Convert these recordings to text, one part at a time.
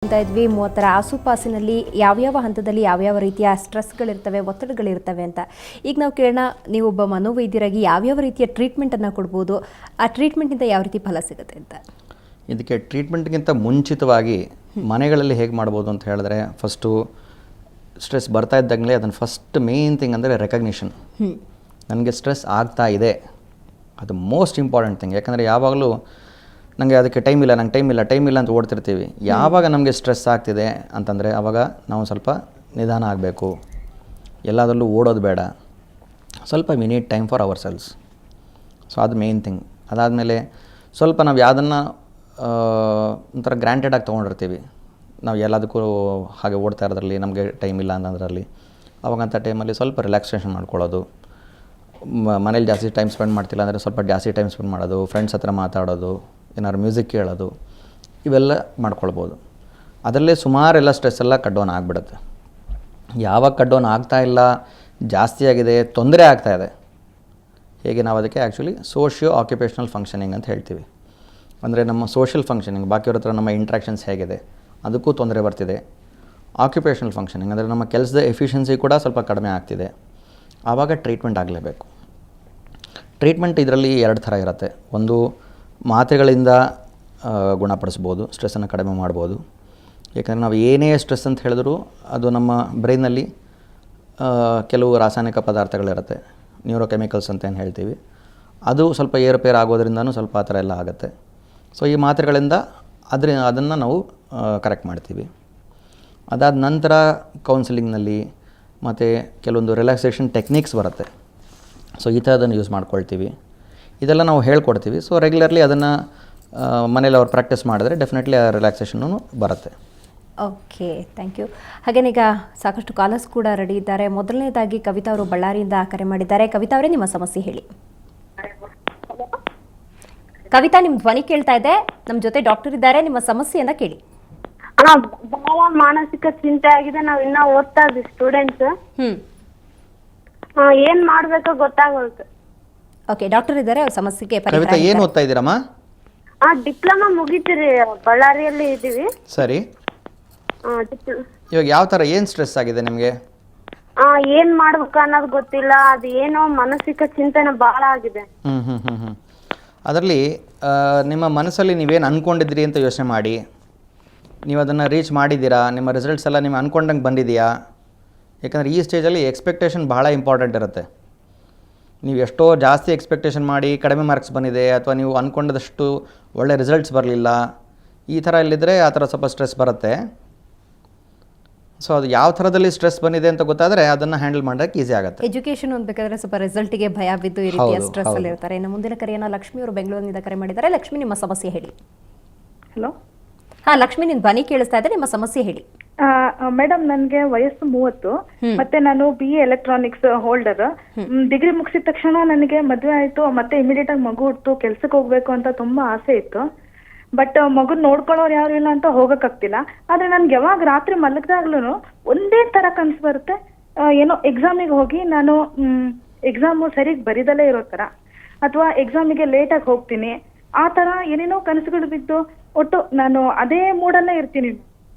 ಅಂತ ಇದ್ವಿ 30ರ ಆಸುಪಾಸಿನಲ್ಲಿ ಯಾವ್ಯಾವ ಹಂತದಲ್ಲಿ ಯಾವ್ಯಾವ ರೀತಿಯ ಸ್ಟ್ರೆಸ್ಗಳಿರ್ತವೆ, ಒತ್ತಡಗಳಿರ್ತವೆ ಅಂತ. ಈಗ ನಾವು ಕೇಳೋಣ, ನೀವು ಒಬ್ಬ ಮನೋವೈದ್ಯರಾಗಿ ಯಾವ್ಯಾವ ರೀತಿಯ ಟ್ರೀಟ್ಮೆಂಟನ್ನು ಕೊಡ್ಬೋದು, ಆ ಟ್ರೀಟ್ಮೆಂಟಿಂದ ಯಾವ ರೀತಿ ಫಲ ಸಿಗುತ್ತೆ ಅಂತ. ಇದಕ್ಕೆ ಟ್ರೀಟ್ಮೆಂಟ್ಗಿಂತ ಮುಂಚಿತವಾಗಿ ಮನೆಗಳಲ್ಲಿ ಹೇಗೆ ಮಾಡ್ಬೋದು ಅಂತ ಹೇಳಿದ್ರೆ, ಫಸ್ಟು ಸ್ಟ್ರೆಸ್ ಬರ್ತಾ ಇದ್ದಾಗಲೇ ಅದನ್ನು ಫಸ್ಟ್ ಮೇನ್ ಥಿಂಗ್ ಅಂದರೆ ರೆಕಗ್ನಿಷನ್. ನನಗೆ ಸ್ಟ್ರೆಸ್ ಆಗ್ತಾ ಇದೆ, ಅದು ಮೋಸ್ಟ್ ಇಂಪಾರ್ಟೆಂಟ್ ಥಿಂಗ್. ಯಾಕಂದರೆ ಯಾವಾಗಲೂ ನನಗೆ ಅದಕ್ಕೆ ಟೈಮ್ ಇಲ್ಲ ಅಂತ ಓಡ್ತಿರ್ತೀವಿ. ಯಾವಾಗ ನಮಗೆ ಸ್ಟ್ರೆಸ್ ಆಗ್ತಿದೆ ಅಂತಂದರೆ ಆವಾಗ ನಾವು ಸ್ವಲ್ಪ ನಿಧಾನ ಆಗಬೇಕು, ಎಲ್ಲದರಲ್ಲೂ ಓಡೋದು ಬೇಡ, ಸ್ವಲ್ಪ we need time for our selves. So ಅದು ಮೇನ್ ಥಿಂಗ್. ಅದಾದಮೇಲೆ ಸ್ವಲ್ಪ ನಾವು ಯಾವುದನ್ನು ಒಂಥರ ಗ್ರ್ಯಾಂಟೆಡಾಗಿ ತೊಗೊಂಡಿರ್ತೀವಿ, ನಾವು ಎಲ್ಲದಕ್ಕೂ ಹಾಗೆ ಓಡ್ತಾ ಇರೋದ್ರಲ್ಲಿ ನಮಗೆ ಟೈಮ್ ಇಲ್ಲ ಅನ್ನೋದ್ರಲ್ಲಿ, ಅವಾಗಂಥ ಟೈಮಲ್ಲಿ ಸ್ವಲ್ಪ ರಿಲ್ಯಾಕ್ಸೇಷನ್ ಮಾಡ್ಕೊಳ್ಳೋದು. ಮನೇಲಿ ಜಾಸ್ತಿ ಟೈಮ್ ಸ್ಪೆಂಡ್ ಮಾಡ್ತಿಲ್ಲ ಅಂದರೆ ಸ್ವಲ್ಪ ಜಾಸ್ತಿ ಟೈಮ್ ಸ್ಪೆಂಡ್ ಮಾಡೋದು, ಫ್ರೆಂಡ್ಸ್ ಹತ್ರ ಮಾತಾಡೋದು, ಏನಾದ್ರು ಮ್ಯೂಸಿಕ್ ಕೇಳೋದು, ಇವೆಲ್ಲ ಮಾಡ್ಕೊಳ್ಬೋದು. ಅದರಲ್ಲೇ ಸುಮಾರೆಲ್ಲ ಸ್ಟ್ರೆಸ್ ಎಲ್ಲ ಕಟ್ ಡೌನ್ ಆಗಿಬಿಡುತ್ತೆ. ಯಾವಾಗ ಕಟ್ ಡೌನ್ ಆಗ್ತಾಯಿಲ್ಲ, ಜಾಸ್ತಿ ಆಗಿದೆ, ತೊಂದರೆ ಆಗ್ತಾಯಿದೆ, ಹೇಗೆ ನಾವು ಅದಕ್ಕೆ ಆ್ಯಕ್ಚುಲಿ ಸೋಷಿಯೋ ಆಕ್ಯುಪೇಷನಲ್ ಫಂಕ್ಷನಿಂಗ್ ಅಂತ ಹೇಳ್ತೀವಿ. ಅಂದರೆ ನಮ್ಮ ಸೋಷಿಯಲ್ ಫಂಕ್ಷನಿಂಗ್, ಬಾಕಿಯವ್ರ ಹತ್ರ ನಮ್ಮ ಇಂಟ್ರ್ಯಾಕ್ಷನ್ಸ್ ಹೇಗಿದೆ ಅದಕ್ಕೂ ತೊಂದರೆ ಬರ್ತಿದೆ. ಆಕ್ಯುಪೇಷನಲ್ ಫಂಕ್ಷನಿಂಗ್ ಅಂದರೆ ನಮ್ಮ ಕೆಲಸದ ಎಫಿಷಿಯನ್ಸಿ ಕೂಡ ಸ್ವಲ್ಪ ಕಡಿಮೆ ಆಗ್ತಿದೆ, ಆವಾಗ ಟ್ರೀಟ್ಮೆಂಟ್ ಆಗಲೇಬೇಕು. ಟ್ರೀಟ್ಮೆಂಟ್ ಇದರಲ್ಲಿ 2 ಥರ ಇರುತ್ತೆ. ಒಂದು, ಮಾತ್ರೆಗಳಿಂದ ಗುಣಪಡಿಸ್ಬೋದು, ಸ್ಟ್ರೆಸ್ಸನ್ನು ಕಡಿಮೆ ಮಾಡ್ಬೋದು. ಯಾಕಂದರೆ ನಾವು ಏನೇ ಸ್ಟ್ರೆಸ್ ಅಂತ ಹೇಳಿದ್ರು ಅದು ನಮ್ಮ ಬ್ರೈನಲ್ಲಿ ಕೆಲವು ರಾಸಾಯನಿಕ ಪದಾರ್ಥಗಳಿರುತ್ತೆ, ನ್ಯೂರೋಕೆಮಿಕಲ್ಸ್ ಅಂತ ಏನು ಹೇಳ್ತೀವಿ, ಅದು ಸ್ವಲ್ಪ ಏರುಪೇರು ಆಗೋದ್ರಿಂದನೂ ಸ್ವಲ್ಪ ಆ ಥರ ಎಲ್ಲ ಆಗುತ್ತೆ. ಸೊ ಈ ಮಾತ್ರೆಗಳಿಂದ ಅದನ್ನು ನಾವು ಕರೆಕ್ಟ್ ಮಾಡ್ತೀವಿ. ಅದಾದ ನಂತರ ಕೌನ್ಸಿಲಿಂಗ್ನಲ್ಲಿ ಮತ್ತು ಕೆಲವೊಂದು ರಿಲ್ಯಾಕ್ಸೇಷನ್ ಟೆಕ್ನಿಕ್ಸ್ ಬರುತ್ತೆ. ಸೊ ಈ ಥರದನ್ನು ಯೂಸ್ ಮಾಡ್ಕೊಳ್ತೀವಿ, ಇದೆಲ್ಲ ನಾವು ಹೇಳ್ಕೊಡ್ತೀವಿ. ಸೊ ರೆಗ್ಯುಲರ್ಲಿ ಅದನ್ನು ಮನೇಲಿ ಅವ್ರು ಪ್ರಾಕ್ಟೀಸ್ ಮಾಡಿದ್ರೆ ಡೆಫಿನೆಟ್ಲಿ ಆ ರಿಲ್ಯಾಕ್ಸೇಷನ್ನು ಬರುತ್ತೆ. Okay, thank you. ಹಾಗೇನೀಗ ಸಾಕಷ್ಟು ಕಾಲರ್ಸ್ ಕೂಡ ರೆಡಿ ಇದ್ದಾರೆ. ಮೊದಲನೇದಾಗಿ ಕವಿತಾ ಅವರು ಬಳ್ಳಾರಿಯಿಂದ ಕರೆ ಮಾಡಿದ್ದಾರೆ. ಕವಿತಾ ಅವರೇ, ನಿಮ್ಮ ಸಮಸ್ಯೆ ಹೇಳಿ. ಕವಿತಾ, ನಿಮ್ಮ ಧ್ವನಿ ಕೇಳ್ತಾ ಇದೆ, ನಮ್ಮ ಜೊತೆ ಡಾಕ್ಟರ್ ಇದ್ದಾರೆ, ನಿಮ್ಮ ಸಮಸ್ಯೆಯನ್ನ ಕೇಳಿ. ಬಹಳ ಮಾನಸಿಕ ಚಿಂತೆ ಆಗಿದೆ. ನಾವ್ ಇನ್ನ ಓದ್ತಾ ಇದ್ವಿ ಸ್ಟೂಡೆಂಟ್ಸ್. ಏನ್ ಮಾಡ್ಬೇಕೋ ಗೊತ್ತಾಗೋದು. ಓಕೆ, ಡಾಕ್ಟರ್ ಇದ್ದಾರೆ, ಅವ್ರ ಸಮಸ್ಯೆಗೆ ಕವಿತಾ, ಏನು ಓದ್ತಾ ಇದ್ದೀರಮ್ಮ? ಡಿಪ್ಲೊಮಾ ಮುಗಿತಿರಿ, ಬಳ್ಳಾರಿಯಲ್ಲಿ ಇದೀವಿ. ಸರಿ, ಇವಾಗ ಯಾವ ಥರ ಏನು ಸ್ಟ್ರೆಸ್ ಆಗಿದೆ ನಿಮಗೆ? ಏನ್ ಮಾಡ್ಬೇಕು ಅನ್ನೋದು ಗೊತ್ತಿಲ್ಲ. ಅದು ಏನೋ ಮಾನಸಿಕ ಚಿಂತೆನ ಬಹಳ ಆಗಿದೆ. ಅದರಲ್ಲಿ ನಿಮ್ಮ ಮನಸ್ಸಲ್ಲಿ ನೀವೇನು ಅಂದ್ಕೊಂಡಿದ್ರಿ ಅಂತ ಯೋಚನೆ ಮಾಡಿ. ನೀವು ಅದನ್ನು ರೀಚ್ ಮಾಡಿದ್ದೀರಾ? ನಿಮ್ಮ ರಿಸಲ್ಟ್ಸ್ ಎಲ್ಲ ನೀವು ಅಂದ್ಕೊಂಡಂಗೆ ಬಂದಿದೆಯಾ? ಯಾಕಂದರೆ ಈ ಸ್ಟೇಜಲ್ಲಿ ಎಕ್ಸ್ಪೆಕ್ಟೇಷನ್ ಭಾಳ ಇಂಪಾರ್ಟೆಂಟ್ ಇರುತ್ತೆ. ನೀವು ಎಷ್ಟೋ ಜಾಸ್ತಿ ಎಕ್ಸ್ಪೆಕ್ಟೇಷನ್ ಮಾಡಿ ಕಡಿಮೆ ಮಾರ್ಕ್ಸ್ ಬಂದಿದೆ, ಅಥವಾ ನೀವು ಅಂದ್ಕೊಂಡದಷ್ಟು ಒಳ್ಳೆ ರಿಸಲ್ಟ್ಸ್ ಬರಲಿಲ್ಲ, ಈ ಥರ ಇಲ್ಲಿದ್ದರೆ ಆ ಥರ ಸ್ವಲ್ಪ ಸ್ಟ್ರೆಸ್ ಬರುತ್ತೆ. ಸೊ ಅದು ಯಾವ ಥರದಲ್ಲಿ ಸ್ಟ್ರೆಸ್ ಬಂದಿದೆ ಅಂತ ಗೊತ್ತಾದರೆ ಅದನ್ನು ಹ್ಯಾಂಡಲ್ ಮಾಡೋಕ್ಕೆ ಈಸಿ ಆಗುತ್ತೆ. ಎಜುಕೇಷನ್ ಓದಬೇಕಾದ್ರೆ ಸ್ವಲ್ಪ ರಿಸಲ್ಟ್ಗೆ ಭಯ ಬಿದ್ದು ಈ ರೀತಿಯ ಸ್ಟ್ರೆಸ್ ಅಲ್ಲಿ ಇರ್ತಾರೆ. ಇನ್ನು ಮುಂದಿನ ಕರೆಯನ್ನು ಲಕ್ಷ್ಮಿ ಅವರು ಬೆಂಗಳೂರಿನಿಂದ ಕರೆ ಮಾಡಿದ್ದಾರೆ. ಲಕ್ಷ್ಮಿ, ನಿಮ್ಮ ಸಮಸ್ಯೆ ಹೇಳಿ. ಹಲೋ. ಲಕ್ಷ್ಮಿ, ನಿಮ್ ಧ್ವನಿ ಕೇಳಿಸ್ತಾ ಇದೆ, ನಿಮ್ಮ ಸಮಸ್ಯೆ ಹೇಳಿ. ಮೇಡಮ್, ನನ್ಗೆ ವಯಸ್ಸು 30, ಮತ್ತೆ ನಾನು BA ಎಲೆಕ್ಟ್ರಾನಿಕ್ಸ್ ಹೋಲ್ಡರ್. ಡಿಗ್ರಿ ಮುಗಿಸಿದ ತಕ್ಷಣ ನನಗೆ ಮದುವೆ ಆಯ್ತು, ಮತ್ತೆ ಇಮಿಡಿಯೇಟ್ ಆಗಿ ಮಗು ಹುಟ್ಟು ಕೆಲ್ಸಕ್ಕೆ ಹೋಗ್ಬೇಕು ಅಂತ ತುಂಬಾ ಆಸೆ ಇತ್ತು. ಬಟ್ ಮಗುನ್ ನೋಡ್ಕೊಳ್ಳೋರು ಯಾರು ಇಲ್ಲ ಅಂತ ಹೋಗಕ್ಕಾಗ್ತಿಲ್ಲ. ಆದ್ರೆ ನನ್ಗೆ ಯಾವಾಗ ರಾತ್ರಿ ಮಲಗ್ದಾಗ್ಲೂ ಒಂದೇ ತರ ಕನ್ಸು ಬರುತ್ತೆ. ಏನೋ ಎಕ್ಸಾಮಿಗೆ ಹೋಗಿ ನಾನು ಎಕ್ಸಾಮು ಸರಿಗ್ ಬರಿದಲ್ಲೇ ಇರೋ ತರ, ಅಥವಾ ಎಕ್ಸಾಮಿಗೆ ಲೇಟಾಗಿ ಹೋಗ್ತೀನಿ, ಆ ತರ ಏನೇನೋ ಕನಸುಗಳು ಬಿದ್ದು ಒಟ್ಟು ನಾನು ಅದೇ ಮೂಡಲ್ಲೇ ಇರ್ತೀನಿ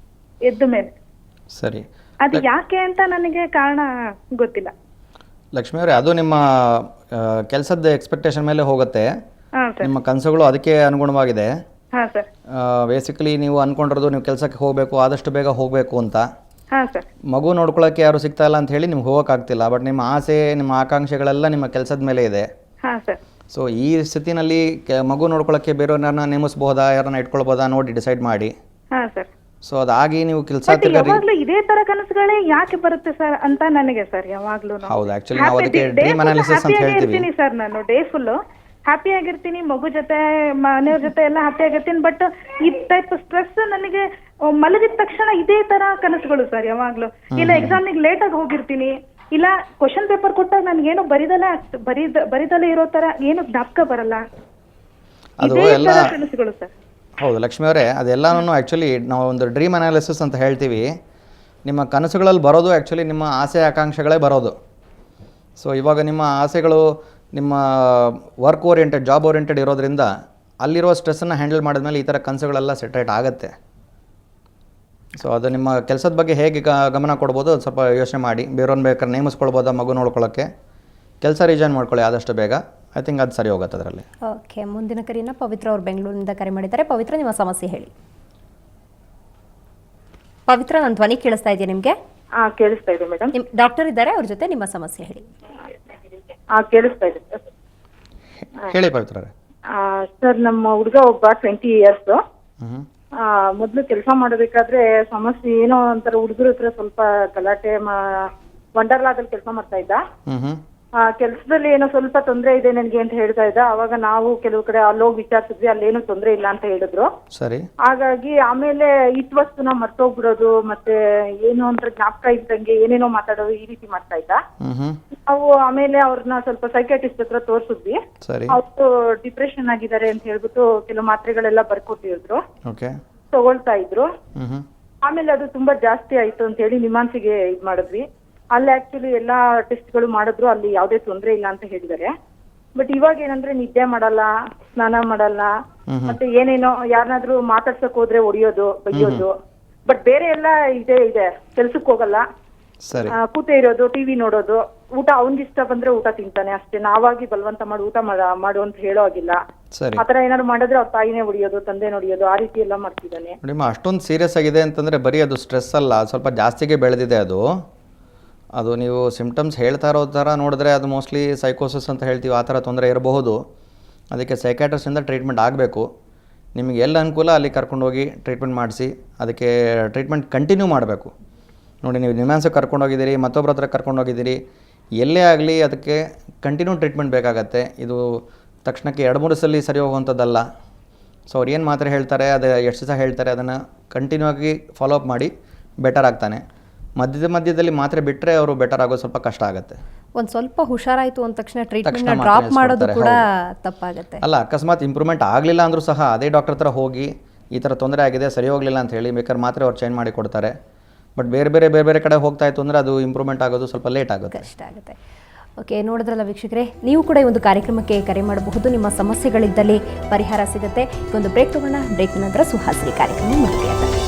ಎದ್ದ ಮೇಲೆ. ಸರಿ, ಅದು ಯಾಕೆ ಅಂತ ನನಗೆ ಕಾರಣ ಗೊತ್ತಿಲ್ಲ. ಲಕ್ಷ್ಮಿ ಅವರೇ, ಅದು ನಿಮ್ಮ ಕೆಲಸದ ಎಕ್ಸ್ಪೆಕ್ಟೇಷನ್ ಮೇಲೆ ಹೋಗುತ್ತೆ. ನಿಮ್ಮ ಕನಸುಗಳು ಅದಕ್ಕೆ ಅನುಗುಣವಾಗಿದೆ. ಹಾಂ ಸರ್. ಬೇಸಿಕಲಿ ನೀವು ಅಂದ್ಕೊಂಡಿರೋದು ನೀವು ಕೆಲಸಕ್ಕೆ ಹೋಗಬೇಕು, ಆದಷ್ಟು ಬೇಗ ಹೋಗಬೇಕು ಅಂತ. ಹಾಂ ಸರ್. ಮಗು ನೋಡ್ಕೊಳ್ಳೋಕ್ಕೆ ಯಾರು ಸಿಗ್ತಾ ಇಲ್ಲ ಅಂತ ಹೇಳಿ ನಿಮ್ಗೆ ಹೋಗೋಕ್ಕಾಗ್ತಿಲ್ಲ. ಬಟ್ ನಿಮ್ಮ ಆಸೆ, ನಿಮ್ಮ ಆಕಾಂಕ್ಷೆಗಳೆಲ್ಲ ನಿಮ್ಮ ಕೆಲಸದ ಮೇಲೆ ಇದೆ. ಹಾಂ ಸರ್. ಸೊ ಈ ಸ್ಥಿತಿನಲ್ಲಿ ಮಗು ನೋಡ್ಕೊಳ್ಳೋಕ್ಕೆ ಬೇರೆಯವ್ರನ್ನ ನೇಮಿಸ್ಬೋದಾ, ಯಾರನ್ನ ಇಟ್ಕೊಳ್ಬೋದಾ ನೋಡಿ ಡಿಸೈಡ್ ಮಾಡಿ. ಹಾಂ ಸರ್. ಸೊ ಅದಾಗಿ ನೀವು ಕೆಲಸ ಯಾವಾಗ್ಲೂ ಇದೇ ತರ ಕನಸುಗಳೇ ಯಾಕೆ ಬರುತ್ತೆ ಸರ್ ಅಂತ ನನಗೆ ಸರ್ ಯಾವಾಗ್ಲೂ. ಹೌದು, ಆಕ್ಚುಲಿ ನಾವು ಅದಕ್ಕೆ ಡ್ರೀಮ್ ಅನಾಲಿಸಿಸ್ ಅಂತ ಹೇಳ್ತೀವಿ ಸರ್. ನಾನು ಡೇ ಫುಲ್ ಹ್ಯಾಪಿ ಆಗಿರ್ತೀನಿ, ಮಗು ಜೊತೆ ಮನೆಯವ್ರ ಜೊತೆ ಎಲ್ಲ ಹ್ಯಾಪಿ ಆಗಿರ್ತೀನಿ. ಬಟ್ ಈ ಟೈಪ್ ಸ್ಟ್ರೆಸ್ ನನಗೆ ಮಲಗಿದ ತಕ್ಷಣ ಇದೇ ತರ ಕನಸುಗಳು ಸರ್ ಯಾವಾಗ್ಲೂ. ಇಲ್ಲ ಎಕ್ಸಾಮಿಗೆ ಲೇಟ್ ಆಗಿ ಹೋಗಿರ್ತೀನಿ, ಇಲ್ಲ ಕ್ವಶನ್ ಪೇಪರ್ ಕೊಟ್ಟಾಗ ನನ್ಗೇನು ಬರಿದಲ್ಲೇ ಇರೋ ತರ ಏನು ಜ್ಞಾಪಕ ಬರಲ್ಲ, ಇದೇ ತರ ಕನಸುಗಳು ಸರ್. ಹೌದು ಲಕ್ಷ್ಮಿ ಅವರೇ, ಅದೆಲ್ಲನೂ ಆ್ಯಕ್ಚುಲಿ ನಾವು ಒಂದು ಡ್ರೀಮ್ ಅನಾಲಿಸಿಸ್ ಅಂತ ಹೇಳ್ತೀವಿ. ನಿಮ್ಮ ಕನಸುಗಳಲ್ಲಿ ಬರೋದು ಆ್ಯಕ್ಚುಲಿ ನಿಮ್ಮ ಆಸೆ ಆಕಾಂಕ್ಷೆಗಳೇ ಬರೋದು. ಸೊ ಇವಾಗ ನಿಮ್ಮ ಆಸೆಗಳು ನಿಮ್ಮ ವರ್ಕ್ ಓರಿಯೆಂಟೆಡ್, ಜಾಬ್ ಓರಿಯೆಂಟೆಡ್ ಇರೋದ್ರಿಂದ ಅಲ್ಲಿರೋ ಸ್ಟ್ರೆಸ್ಸನ್ನು ಹ್ಯಾಂಡಲ್ ಮಾಡಿದ್ಮೇಲೆ ಈ ಥರ ಕನಸುಗಳೆಲ್ಲ ಸೆಟ್ರೇಟ್ ಆಗುತ್ತೆ. ಸೊ ಅದು ನಿಮ್ಮ ಕೆಲಸದ ಬಗ್ಗೆ ಹೇಗೆ ಗಮನ ಕೊಡ್ಬೋದು ಅದು ಸ್ವಲ್ಪ ಯೋಚನೆ ಮಾಡಿ. ಬೇರೆಯವ್ರನ್ನ ಬೇಕಾದ್ರೆ ನೇಮಿಸ್ಕೊಳ್ಬೋದಾ ಮಗು ನೋಡ್ಕೊಳ್ಳೋಕ್ಕೆ, ಕೆಲಸ ರಿಜೈನ್ ಮಾಡ್ಕೊಳ್ಳಿ ಆದಷ್ಟು ಬೇಗ. ಐ ಥಿಂಕ್ ಅದು ಸರಿ ಹೋಗುತ್ತೆ ಅದರಲ್ಲಿ. ಓಕೆ, ಮುಂದಿನ ಕರೆಯನ್ನು ಪವಿತ್ರ ಅವರು ಬೆಂಗಳೂರಿನಿಂದ ಕರೆ ಮಾಡಿದ್ದಾರೆ. ಪವಿತ್ರ, ನಿಮ್ಮ ಸಮಸ್ಯೆ ಹೇಳಿ. ಪವಿತ್ರ, ನನ್ನ ಧ್ವನಿ ಕೇಳಿಸ್ತಾ ಇದೆಯಾ ನಿಮಗೆ? ಕೇಳಿಸ್ತಾ ಇದೆ ಮೇಡಮ್. ನಿಮ್ಮ ಡಾಕ್ಟರ್ ಇದ್ದಾರೆ, ಅವ್ರ ಜೊತೆ ನಿಮ್ಮ ಸಮಸ್ಯೆ ಹೇಳಿ. ಕೇಳಿಸ್ತಾ ಇದೆ ಸರ್. ಹೇಳಿ ಪವಿತ್ರರೇ. ಸರ್, ನಮ್ಮ ಹುಡುಗ ಒಬ್ಬ 20 ಇಯರ್ಸ್. ಹ್ಞೂ ಮೊದ್ಲು ಕೆಲಸ ಮಾಡಬೇಕಾದ್ರೆ ಸಮಸ್ಯೆ ಏನೋ ಒಂಥರ ಹುಡುಗರ ಹತ್ರ ಸ್ವಲ್ಪ ಗಲಾಟೆ ವಂಡರ್ಲಾದಲ್ಲಿ ಕೆಲಸ ಮಾಡ್ತಾ ಇದ್ದ. ಹ್ಞೂ ಕೆಲಸದಲ್ಲಿ ಏನೋ ಸ್ವಲ್ಪ ತೊಂದರೆ ಇದೆ ನನಗೆ ಅಂತ ಹೇಳ್ತಾ ಇದ್ದ. ಅವಾಗ ನಾವು ಕೆಲವು ಕಡೆ ಅಲ್ಲೋಗಿ ವಿಚಾರಿಸಿದ್ವಿ, ಅಲ್ಲೇನು ತೊಂದರೆ ಇಲ್ಲ ಅಂತ ಹೇಳಿದ್ರು. ಸರಿ. ಹಾಗಾಗಿ ಆಮೇಲೆ ಇಟ್ ವಸ್ತುನ ಮರ್ತೋಗ್ಬಿಡೋದು, ಮತ್ತೆ ಏನೋ ಒಂಥರ ಜ್ಞಾಪಕ ಇದ್ದಂಗೆ ಏನೇನೋ ಮಾತಾಡೋದು, ಈ ರೀತಿ ಮಾಡ್ತಾ ಇದ್ದ. ಹ್ಞೂ ನಾವು ಆಮೇಲೆ ಅವ್ರನ್ನ ಸ್ವಲ್ಪ ಸೈಕಾಟಿಸ್ಟ್ ಹತ್ರ ತೋರಿಸಿದ್ವಿ. ಸರಿ. ಅವ್ರು ಡಿಪ್ರೆಷನ್ ಆಗಿದ್ದಾರೆ ಅಂತ ಹೇಳ್ಬಿಟ್ಟು ಕೆಲವು ಮಾತ್ರೆಗಳೆಲ್ಲ ಬರ್ಕೊಟ್ಟಿದ್ರು, ಓಕೆ, ತಗೊಳ್ತಾ ಇದ್ರು. ಹ್ಞೂ ಆಮೇಲೆ ಅದು ತುಂಬಾ ಜಾಸ್ತಿ ಆಯ್ತು ಅಂತ ಹೇಳಿ ನಿಮಾನ್ಸಿಗೆ ಇದ್ ಮಾಡಿದ್ವಿ. ಅಲ್ಲಿ ಆಕ್ಚುಲಿ ಎಲ್ಲಾ ಟೆಸ್ಟ್ಗಳು ಮಾಡಿದ್ರು, ಅಲ್ಲಿ ಯಾವುದೇ ತೊಂದರೆ ಇಲ್ಲ ಅಂತ ಹೇಳಿದ್ದಾರೆ. ಬಟ್ ಇವಾಗ ಏನಂದ್ರೆ ನಿದ್ದೆ ಮಾಡಲ್ಲ, ಸ್ನಾನ ಮಾಡಲ್ಲ, ಮತ್ತೆ ಏನೇನೋ ಯಾರನ್ನಾದ್ರೂ ಮಾತಾಡ್ಸಕ್ ಹೋದ್ರೆ ಹೊಡಿಯೋದು, ಬೈಯೋದು. ಬಟ್ ಬೇರೆ ಎಲ್ಲ ಇದೆ, ಕೆಲ್ಸಕ್ಕೆ ಹೋಗಲ್ಲ, ಸರಿ, ಕೂತೇ ಇರೋದು, ಟಿವಿ ನೋಡೋದು, ಊಟ ಅವ್ನಿಗೆ ಇಷ್ಟ ಬಂದ್ರೆ ಊಟ ತಿಂತಾನೆ ಅಷ್ಟೇ. ನಾವಾಗಿ ಬಲವಂತ ಮಾಡಿ ಊಟ ಮಾಡು ಅಂತ ಹೇಳೋ ಆಗಿಲ್ಲ. ಸರಿ. ಆತರ ಏನಾದ್ರು ಮಾಡಿದ್ರೆ ಅವ್ರ ತಾಯಿನೇ ಹೊಡಿಯೋದು, ತಂದೆ ಹೊಡಿಯೋದು, ಆ ರೀತಿ ಎಲ್ಲ ಮಾಡ್ತಿದ್ದಾನೆ. ನೋಡಿಮ್ಮ, ಅಷ್ಟೊಂದು ಸೀರಿಯಸ್ ಆಗಿದೆ ಅಂತಂದರೆ ಬರೀ ಅದು ಸ್ಟ್ರೆಸ್ ಅಲ್ಲ, ಸ್ವಲ್ಪ ಜಾಸ್ತಿಗೆ ಬೆಳೆದಿದೆ ಅದು ನೀವು ಸಿಮ್ಟಮ್ಸ್ ಹೇಳ್ತಾ ಇರೋ ಥರ ನೋಡಿದ್ರೆ ಅದು ಮೋಸ್ಟ್ಲಿ ಸೈಕೋಸಿಸ್ ಅಂತ ಹೇಳ್ತೀವಿ, ಆ ಥರ ತೊಂದರೆ ಇರಬಹುದು. ಅದಕ್ಕೆ ಸೈಕ್ಯಾಟ್ರಿಸ್ಟಿಂದ ಟ್ರೀಟ್ಮೆಂಟ್ ಆಗಬೇಕು. ನಿಮಗೆ ಎಲ್ಲ ಅನುಕೂಲ ಅಲ್ಲಿ ಕರ್ಕೊಂಡೋಗಿ ಟ್ರೀಟ್ಮೆಂಟ್ ಮಾಡಿಸಿ, ಅದಕ್ಕೆ ಟ್ರೀಟ್ಮೆಂಟ್ ಕಂಟಿನ್ಯೂ ಮಾಡಬೇಕು. ನೋಡಿ, ನೀವು ನಿಮ್ಯಾನ್ಸಿಗೆ ಕರ್ಕೊಂಡೋಗಿದ್ದೀರಿ, ಮತ್ತೊಬ್ಬರ ಹತ್ರ ಕರ್ಕೊಂಡೋಗಿದ್ದೀರಿ, ಎಲ್ಲೇ ಆಗಲಿ ಅದಕ್ಕೆ ಕಂಟಿನ್ಯೂ ಟ್ರೀಟ್ಮೆಂಟ್ ಬೇಕಾಗತ್ತೆ. ಇದು ತಕ್ಷಣಕ್ಕೆ 2-3 ಸಲ ಸರಿ ಹೋಗುವಂಥದ್ದಲ್ಲ. ಸೊ ಅವ್ರು ಏನು ಮಾತ್ರೆ ಹೇಳ್ತಾರೆ, ಅದು ಎಷ್ಟು ದಿವಸ ಹೇಳ್ತಾರೆ, ಅದನ್ನು ಕಂಟಿನ್ಯೂ ಆಗಿ ಫಾಲೋ ಅಪ್ ಮಾಡಿ ಬೆಟರ್ ಆಗ್ತಾನೆ. ಮಧ್ಯದಲ್ಲಿ ಮಾತ್ರೆ ಬಿಟ್ಟರೆ ಅವರು ಬೆಟರ್ ಆಗೋದು ಸ್ವಲ್ಪ ಕಷ್ಟ ಆಗುತ್ತೆ. ಒಂದು ಸ್ವಲ್ಪ ಹುಷಾರಾಯಿತು ಅಂದ ತಕ್ಷಣ ಟ್ರೀಟ್ಮೆಂಟ್ನ ಡ್ರಾಪ್ ಮಾಡೋದು ಕೂಡ ತಪ್ಪಾಗುತ್ತೆ. ಅಲ್ಲ, ಅಕಸ್ಮಾತ್ ಇಂಪ್ರೂವ್ಮೆಂಟ್ ಆಗಲಿಲ್ಲ ಅಂದರೂ ಸಹ ಅದೇ ಡಾಕ್ಟರ್ ಹತ್ರ ಹೋಗಿ ಈ ಥರ ತೊಂದರೆ ಆಗಿದೆ, ಸರಿ ಹೋಗಲಿಲ್ಲ ಅಂತ ಹೇಳಿ ಬೇಕಾದ್ರೆ ಮಾತ್ರೆ ಅವ್ರು ಚೇಂಜ್ ಮಾಡಿ ಕೊಡ್ತಾರೆ. ಬಟ್ ಬೇರೆ ಕಡೆ ಹೋಗ್ತಾ ಇತ್ತು ಅಂದರೆ ಅದು ಇಂಪ್ರೂವ್ಮೆಂಟ್ ಆಗೋದು ಸ್ವಲ್ಪ ಲೇಟ್ ಆಗುತ್ತೆ, ಕಷ್ಟ ಆಗುತ್ತೆ. ಓಕೆ, ನೋಡಿದ್ರಲ್ಲ ವೀಕ್ಷಕರೇ, ನೀವು ಕೂಡ ಈ ಒಂದು ಕಾರ್ಯಕ್ರಮಕ್ಕೆ ಕರೆ ಮಾಡಬಹುದು. ನಿಮ್ಮ ಸಮಸ್ಯೆಗಳಿದ್ದಲ್ಲಿ ಪರಿಹಾರ ಸಿಗುತ್ತೆ. ಒಂದು ಬ್ರೇಕ್ ತಗೋಣ. ಬ್ರೇಕ್ ನಂತರ ಸುಹಾಸಿನಿ ಕಾರ್ಯಕ್ರಮ ಮುಂದುವರಿಯುತ್ತೆ.